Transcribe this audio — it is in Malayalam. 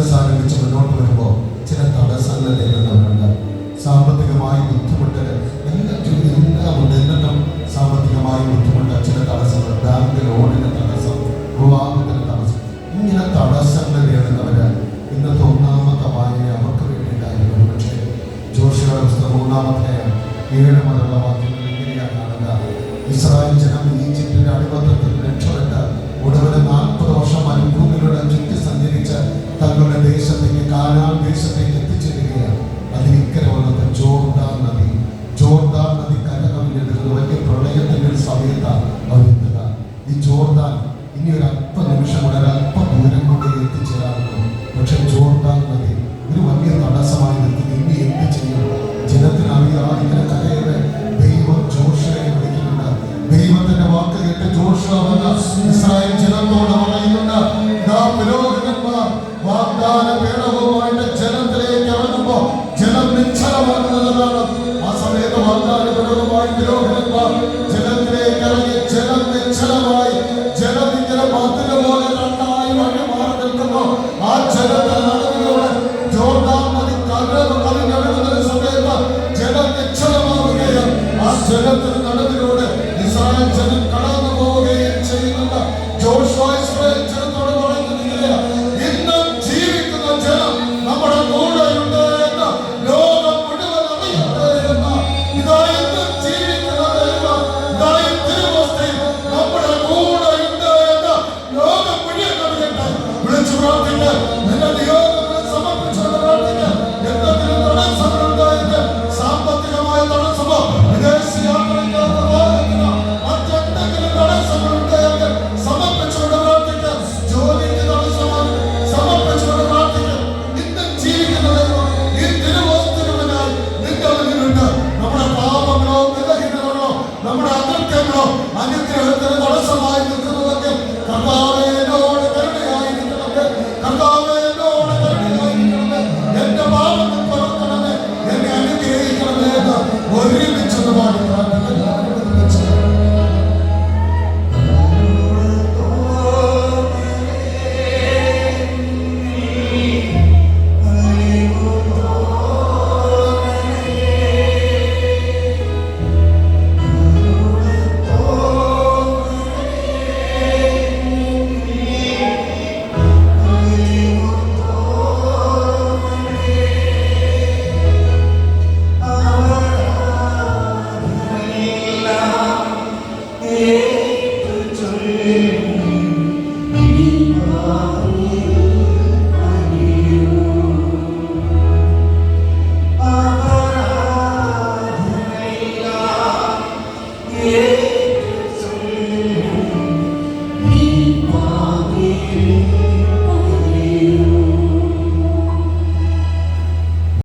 ബിസിനസ് ആരംഭിച്ച് മുന്നോട്ട് വരുമ്പോൾ ചില തടസ്സങ്ങൾ നേരിടുന്നവരുണ്ട്. സാമ്പത്തികമായി ബുദ്ധിമുട്ട് എല്ലാം ഉണ്ട്. എന്നിട്ടും സാമ്പത്തികമായി ബുദ്ധിമുട്ട്, ചില തടസ്സങ്ങൾ, ബാങ്ക് ലോണിന് തടസ്സം, വിവാഹത്തിന് തടസ്സം, ഇങ്ങനെ തടസ്സങ്ങൾ നേരിടുന്നവര് ഇന്നത്തെ ഒന്നാമത്തെ വായന അവർക്ക് വേണ്ടിയിട്ടായിരുന്നു. പക്ഷേ ജോഷുവയുടെ പുസ്തകം 7 മുതലുള്ള വാക്യങ്ങൾ ഇങ്ങനെയാണ് കാണുക. ഇസ്രായേൽ ജനം ഈജിപ്തിന്റെ അടിമത്തത്തിൽ രക്ഷപ്പെട്ട് ഒടുവിൽ 40 വർഷം മരുഭൂമിയിലൂടെ ചുറ്റി സഞ്ചരിച്ച് തങ്ങളുടെ ദേശത്തേക്ക്, കാനാൻ ദേശത്തേക്ക് എത്തിച്ചേരുകയാണ്. അതിനിക്കരെ വന്നത് ജോർദാൻ നദി കരകവിഞ്ഞെടുക്കുന്ന വലിയ പ്രളയത്തിന്റെ ഒരു സമയത്താണ് അവരെത്തുക. ഈ ജോർദാൻ ഇനി ഒരു നിമിഷം കൂടെ, ഒരല്പ ദൂരം കൂടെ എത്തിച്ചേരാറുള്ളൂ. പക്ഷെ ജോർദാൻ നദി ഒരു വലിയ തടസ്സമായി നിൽക്കുന്നു. ഇനി എന്ത് ചെയ്യും? ജനത്തിനറിയാം ഇങ്ങനെ കരയുടെ ദൈവം ജോഷുവയെ വിളിക്കുന്നുണ്ട്. ദൈവത്തിന്റെ വാക്ക് കേട്ട് ജോഷുവ ഇസ്രായേൽ ജനത്തോട് പറയുന്നുണ്ട്, പുരോഹിതന്മാർ വാഗ്ദാന പേടകവുമായിട്ട് ജനത്തിലേക്ക് ഇറങ്ങുമ്പോൾ ജനം നിശ്ചലമാകുന്നതാണ്. ആ സമയത്ത് വാഗ്ദാന പേടകവുമായി പുരോഹിതന്മാർ ജനത്തിലേക്ക് ഇറങ്ങി ജനം നിശ്ചലമായി. ജനം ഇങ്ങനെ മതില് പോലെ 2 ആയി വഴി മാറി നിൽക്കുന്നു. ആ ജനത്തെ